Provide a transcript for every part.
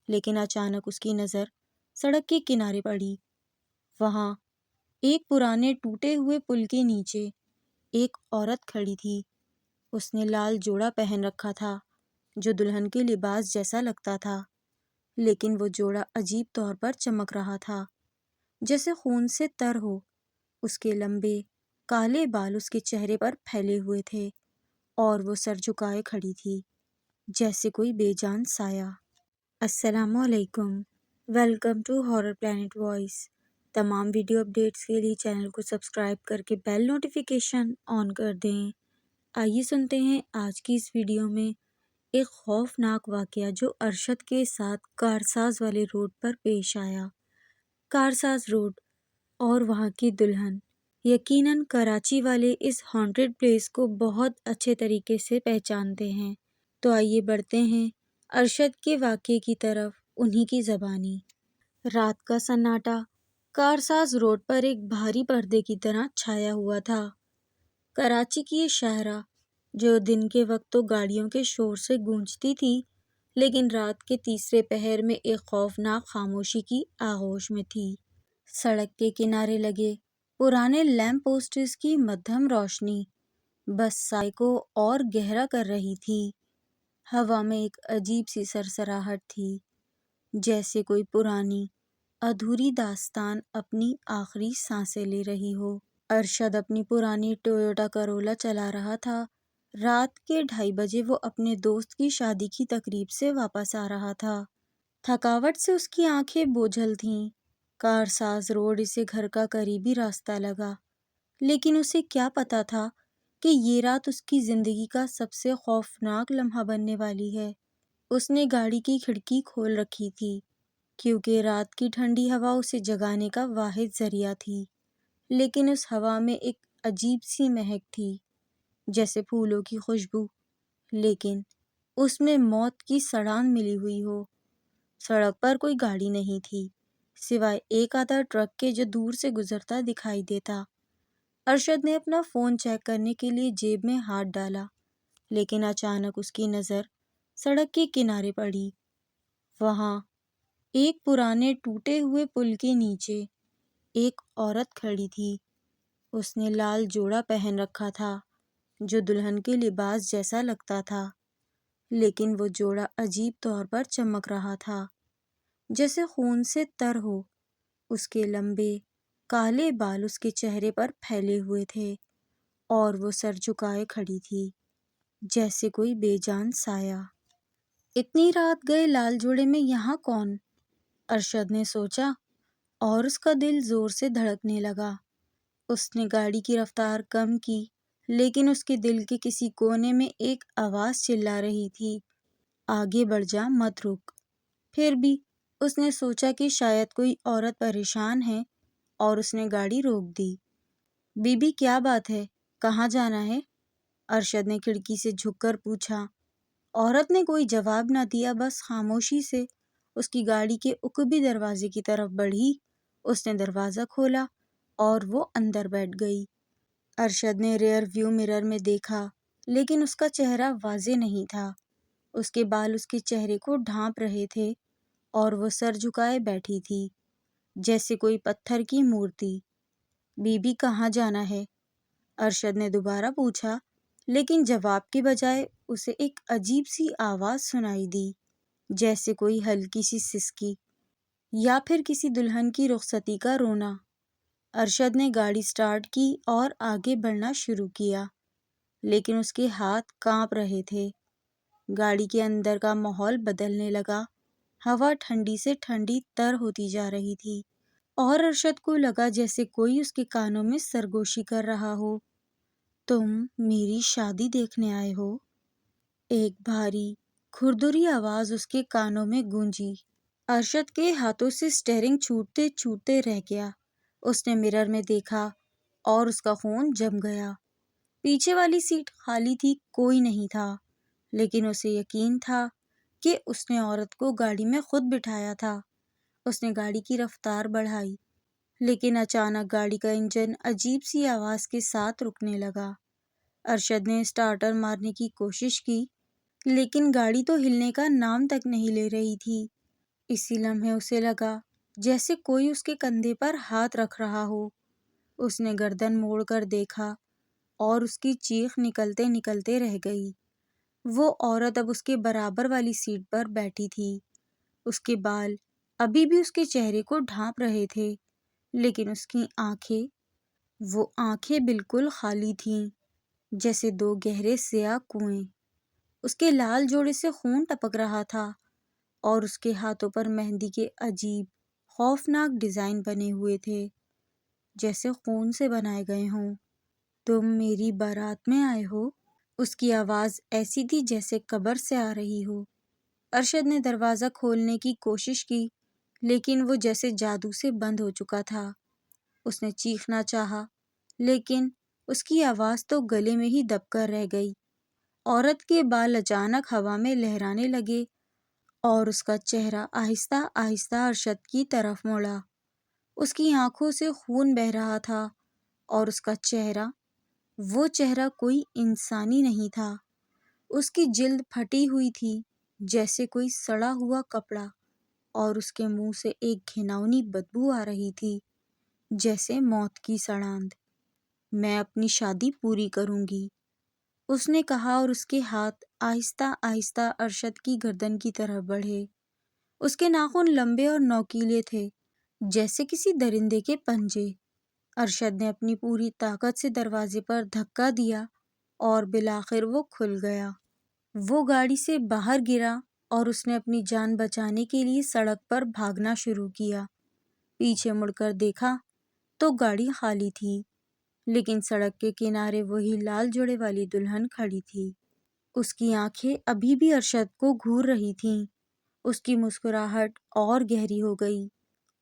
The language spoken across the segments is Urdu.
لیکن اچانک اس کی نظر سڑک کے کنارے پڑی۔ وہاں ایک پرانے ٹوٹے ہوئے پل کے نیچے ایک عورت کھڑی تھی۔ اس نے لال جوڑا پہن رکھا تھا جو دلہن کے لباس جیسا لگتا تھا، لیکن وہ جوڑا عجیب طور پر چمک رہا تھا، جیسے خون سے تر ہو۔ اس کے لمبے کالے بال اس کے چہرے پر پھیلے ہوئے تھے اور وہ سر جھکائے کھڑی تھی، جیسے کوئی بے جان سایہ۔ السلام علیکم، welcome to horror planet voice. تمام ویڈیو اپڈیٹس کے لیے چینل کو سبسکرائب کر کے بیل نوٹیفیکیشن آن کر دیں۔ آئیے سنتے ہیں آج کی اس ویڈیو میں ایک خوفناک واقعہ جو ارشد کے ساتھ کارساز والے روڈ پر پیش آیا۔ کارساز روڈ اور وہاں کی دلہن یقیناً کراچی والے اس ہانٹڈ پلیس کو بہت اچھے طریقے سے پہچانتے ہیں۔ تو آئیے بڑھتے ہیں ارشد کے واقعے کی طرف انہی کی زبانی۔ رات کا سناٹا کارساز روڈ پر ایک بھاری پردے کی طرح چھایا ہوا تھا۔ کراچی کی یہ شاہراہ جو دن کے وقت تو گاڑیوں کے شور سے گونجتی تھی، لیکن رات کے تیسرے پہر میں ایک خوفناک خاموشی کی آغوش میں تھی۔ سڑک کے کنارے لگے پرانے لیمپ پوسٹس کی مدھم روشنی بس سائے کو اور گہرا کر رہی تھی۔ ہوا میں ایک عجیب سی سرسراہٹ تھی، جیسے کوئی پرانی ادھوری داستان اپنی آخری سانسیں لے رہی ہو۔ ارشد اپنی پرانی ٹویوٹا کرولا چلا رہا تھا۔ رات کے 2:30 بجے وہ اپنے دوست کی شادی کی تقریب سے واپس آ رہا تھا۔ تھکاوٹ سے اس کی آنکھیں بوجھل تھیں۔ کارساز روڈ اسے گھر کا قریبی راستہ لگا، لیکن اسے کیا پتا تھا کہ یہ رات اس کی زندگی کا سب سے خوفناک لمحہ بننے والی ہے۔ اس نے گاڑی کی کھڑکی کھول رکھی تھی، کیونکہ رات کی ٹھنڈی ہوا اسے جگانے کا واحد ذریعہ تھی، لیکن اس ہوا میں ایک عجیب سی مہک تھی، جیسے پھولوں کی خوشبو، لیکن اس میں موت کی سڑان ملی ہوئی ہو۔ سڑک پر کوئی گاڑی نہیں تھی، سوائے ایک آدھا ٹرک کے جو دور سے گزرتا دکھائی دیتا۔ ارشد نے اپنا فون چیک کرنے کے لیے جیب میں ہاتھ ڈالا، لیکن اچانک اس کی نظر سڑک کے کنارے پڑی۔ وہاں ایک پرانے ٹوٹے ہوئے پل کے نیچے ایک عورت کھڑی تھی۔ اس نے لال جوڑا پہن رکھا تھا جو دلہن کے لباس جیسا لگتا تھا، لیکن وہ جوڑا عجیب طور پر چمک رہا تھا، جیسے خون سے تر ہو۔ اس کے لمبے کالے بال اس کے چہرے پر پھیلے ہوئے تھے اور وہ سر جھکائے کھڑی تھی، جیسے کوئی بے جان سایہ۔ اتنی رات گئے لال جوڑے میں یہاں کون؟ ارشد نے سوچا اور اس کا دل زور سے دھڑکنے لگا۔ اس نے گاڑی کی رفتار کم کی، لیکن اس کے دل کے کسی کونے میں ایک آواز چلا رہی تھی، آگے بڑھ جا، مت رک۔ پھر بھی اس نے سوچا کہ شاید کوئی عورت پریشان ہے اور اس نے گاڑی روک دی۔ بی بی کیا بات ہے، کہاں جانا ہے؟ ارشد نے کھڑکی سے جھک کر پوچھا۔ عورت نے کوئی جواب نہ دیا، بس خاموشی سے اس کی گاڑی کے عقبی دروازے کی طرف بڑھی۔ اس نے دروازہ کھولا اور وہ اندر بیٹھ گئی۔ ارشد نے ریئر ویو مرر میں دیکھا، لیکن اس کا چہرہ واضح نہیں تھا۔ اس کے بال اس کے چہرے کو ڈھانپ رہے تھے اور وہ سر جھکائے بیٹھی تھی، جیسے کوئی پتھر کی مورتی۔ بی بی کہاں جانا ہے؟ ارشد نے دوبارہ پوچھا، لیکن جواب کے بجائے اسے ایک عجیب سی آواز سنائی دی، جیسے کوئی ہلکی سی سسکی یا پھر کسی دلہن کی رخصتی کا رونا۔ ارشد نے گاڑی سٹارٹ کی اور آگے بڑھنا شروع کیا، لیکن اس کے ہاتھ کانپ رہے تھے۔ گاڑی کے اندر کا ماحول بدلنے لگا، ہوا ٹھنڈی سے ٹھنڈی تر ہوتی جا رہی تھی اور ارشد کو لگا جیسے کوئی اس کے کانوں میں سرگوشی کر رہا ہو۔ تم میری شادی دیکھنے آئے ہو؟ ایک بھاری کھردری آواز اس کے کانوں میں گونجی۔ ارشد کے ہاتھوں سے سٹیئرنگ چھوٹتے چھوٹتے رہ گیا۔ اس نے مرر میں دیکھا اور اس کا خون جم گیا۔ پیچھے والی سیٹ خالی تھی، کوئی نہیں تھا، لیکن اسے یقین تھا کہ اس نے عورت کو گاڑی میں خود بٹھایا تھا۔ اس نے گاڑی کی رفتار بڑھائی، لیکن اچانک گاڑی کا انجن عجیب سی آواز کے ساتھ رکنے لگا۔ ارشد نے سٹارٹر مارنے کی کوشش کی، لیکن گاڑی تو ہلنے کا نام تک نہیں لے رہی تھی۔ اسی لمحے اسے لگا جیسے کوئی اس کے کندھے پر ہاتھ رکھ رہا ہو۔ اس نے گردن موڑ کر دیکھا اور اس کی چیخ نکلتے نکلتے رہ گئی۔ وہ عورت اب اس کے برابر والی سیٹ پر بیٹھی تھی۔ اس کے بال ابھی بھی اس کے چہرے کو ڈھانپ رہے تھے، لیکن اس کی وہ آنکھیں بالکل خالی تھیں، جیسے دو گہرے سیاہ کنویں۔ اس کے لال جوڑے سے خون ٹپک رہا تھا اور اس کے ہاتھوں پر مہندی کے عجیب خوفناک ڈیزائن بنے ہوئے تھے، جیسے خون سے بنائے گئے ہوں۔ تم میری بارات میں آئے ہو؟ اس کی آواز ایسی تھی جیسے قبر سے آ رہی ہو۔ ارشد نے دروازہ کھولنے کی کوشش کی، لیکن وہ جیسے جادو سے بند ہو چکا تھا۔ اس نے چیخنا چاہا، لیکن اس کی آواز تو گلے میں ہی دب کر رہ گئی۔ عورت کے بال اچانک ہوا میں لہرانے لگے اور اس کا چہرہ آہستہ آہستہ ارشد کی طرف مڑا۔ اس کی آنکھوں سے خون بہہ رہا تھا اور اس کا چہرہ، وہ چہرہ کوئی انسانی نہیں تھا۔ اس کی جلد پھٹی ہوئی تھی جیسے کوئی سڑا ہوا کپڑا، اور اس کے منہ سے ایک گھناؤنی بدبو آ رہی تھی، جیسے موت کی سڑاند۔ میں اپنی شادی پوری کروں گی، اس نے کہا، اور اس کے ہاتھ آہستہ آہستہ ارشد کی گردن کی طرف بڑھے۔ اس کے ناخن لمبے اور نوکیلے تھے، جیسے کسی درندے کے پنجے۔ ارشد نے اپنی پوری طاقت سے دروازے پر دھکا دیا اور بالآخر وہ کھل گیا۔ وہ گاڑی سے باہر گرا اور اس نے اپنی جان بچانے کے لیے سڑک پر بھاگنا شروع کیا۔ پیچھے مڑ کر دیکھا تو گاڑی خالی تھی، لیکن سڑک کے کنارے وہی لال جوڑے والی دلہن کھڑی تھی۔ اس کی آنکھیں ابھی بھی ارشد کو گھور رہی تھیں۔ اس کی مسکراہٹ اور گہری ہو گئی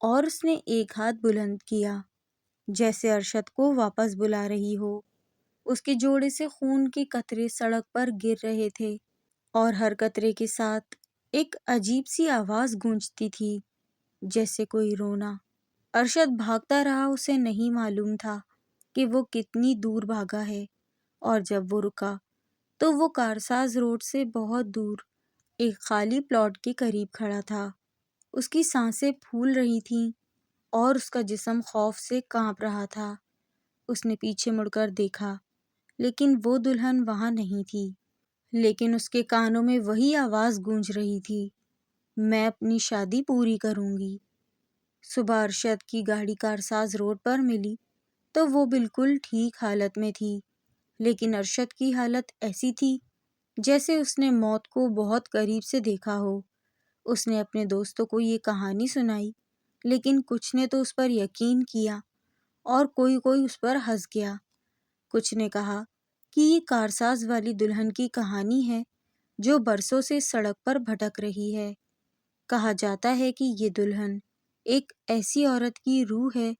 اور اس نے ایک ہاتھ بلند کیا، جیسے ارشد کو واپس بلا رہی ہو۔ اس کے جوڑے سے خون کے قطرے سڑک پر گر رہے تھے اور ہر قطرے کے ساتھ ایک عجیب سی آواز گونجتی تھی، جیسے کوئی رونا۔ ارشد بھاگتا رہا، اسے نہیں معلوم تھا کہ وہ کتنی دور بھاگا ہے، اور جب وہ رکا تو وہ کارساز روڈ سے بہت دور ایک خالی پلاٹ کے قریب کھڑا تھا۔ اس کی سانسیں پھول رہی تھیں اور اس کا جسم خوف سے کانپ رہا تھا۔ اس نے پیچھے مڑ کر دیکھا، لیکن وہ دلہن وہاں نہیں تھی، لیکن اس کے کانوں میں وہی آواز گونج رہی تھی، میں اپنی شادی پوری کروں گی۔ صبح ارشد کی گاڑی کارساز روڈ پر ملی تو وہ بالکل ٹھیک حالت میں تھی، لیکن ارشد کی حالت ایسی تھی جیسے اس نے موت کو بہت قریب سے دیکھا ہو۔ اس نے اپنے دوستوں کو یہ کہانی سنائی، لیکن کچھ نے تو اس پر یقین کیا اور کوئی اس پر ہنس گیا۔ کچھ نے کہا کہ یہ کارساز والی دلہن کی کہانی ہے جو برسوں سے سڑک پر بھٹک رہی ہے۔ کہا جاتا ہے کہ یہ دلہن ایک ایسی عورت کی روح ہے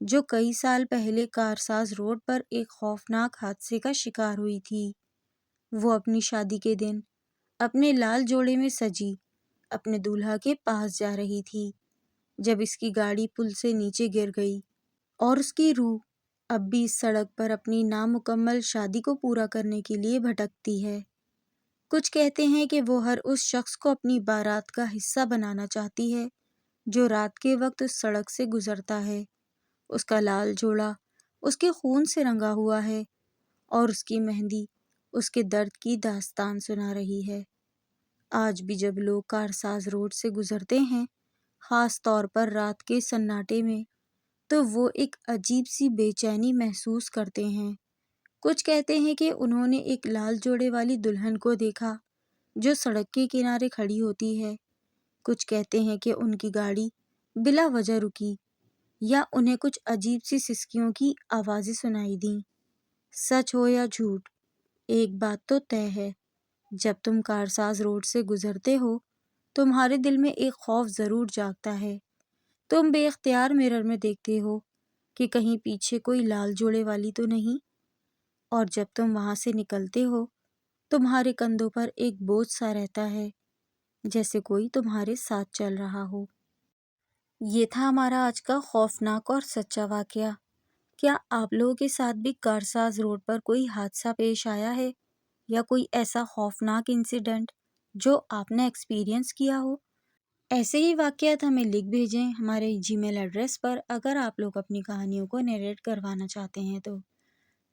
جو کئی سال پہلے کارساز روڈ پر ایک خوفناک حادثے کا شکار ہوئی تھی۔ وہ اپنی شادی کے دن اپنے لال جوڑے میں سجی اپنے دولہا کے پاس جا رہی تھی، جب اس کی گاڑی پل سے نیچے گر گئی، اور اس کی روح اب بھی اس سڑک پر اپنی نامکمل شادی کو پورا کرنے کے لیے بھٹکتی ہے۔ کچھ کہتے ہیں کہ وہ ہر اس شخص کو اپنی بارات کا حصہ بنانا چاہتی ہے جو رات کے وقت اس سڑک سے گزرتا ہے۔ اس کا لال جوڑا اس کے خون سے رنگا ہوا ہے اور اس کی مہندی اس کے درد کی داستان سنا رہی ہے۔ آج بھی جب لوگ کارساز روڈ سے گزرتے ہیں، خاص طور پر رات کے سناٹے میں، تو وہ ایک عجیب سی بے چینی محسوس کرتے ہیں۔ کچھ کہتے ہیں کہ انہوں نے ایک لال جوڑے والی دلہن کو دیکھا جو سڑک کے کنارے کھڑی ہوتی ہے۔ کچھ کہتے ہیں کہ ان کی گاڑی بلا وجہ رکی، یا انہیں کچھ عجیب سی سسکیوں کی آوازیں سنائی دیں۔ سچ ہو یا جھوٹ، ایک بات تو طے ہے، جب تم کارساز روڈ سے گزرتے ہو تمہارے دل میں ایک خوف ضرور جاگتا ہے۔ تم بے اختیار مرر میں دیکھتے ہو کہ کہیں پیچھے کوئی لال جوڑے والی تو نہیں، اور جب تم وہاں سے نکلتے ہو تمہارے کندھوں پر ایک بوجھ سا رہتا ہے، جیسے کوئی تمہارے ساتھ چل رہا ہو۔ یہ تھا ہمارا آج کا خوفناک اور سچا واقعہ۔ کیا آپ لوگوں کے ساتھ بھی کارساز روڈ پر کوئی حادثہ پیش آیا ہے، یا کوئی ایسا خوفناک انسیڈنٹ جو آپ نے ایکسپیرئنس کیا ہو؟ ایسے ہی واقعات ہمیں لکھ بھیجیں ہمارے جی میل ایڈریس پر اگر آپ لوگ اپنی کہانیوں کو نیریٹ کروانا چاہتے ہیں تو۔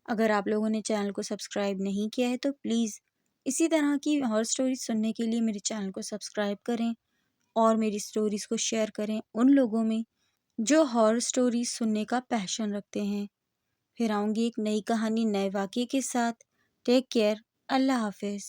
اگر آپ لوگوں نے چینل کو سبسکرائب نہیں کیا ہے تو پلیز اسی طرح کی ہارر سٹوریز سننے کے لیے میرے چینل کو سبسکرائب کریں اور میری سٹوریز کو شیئر کریں ان لوگوں میں جو ہارر سٹوریز سننے کا پیشن رکھتے ہیں۔ پھر آؤں گی ایک نئی کہانی نئے واقعے کے ساتھ۔ Take care. اللہ حافظ۔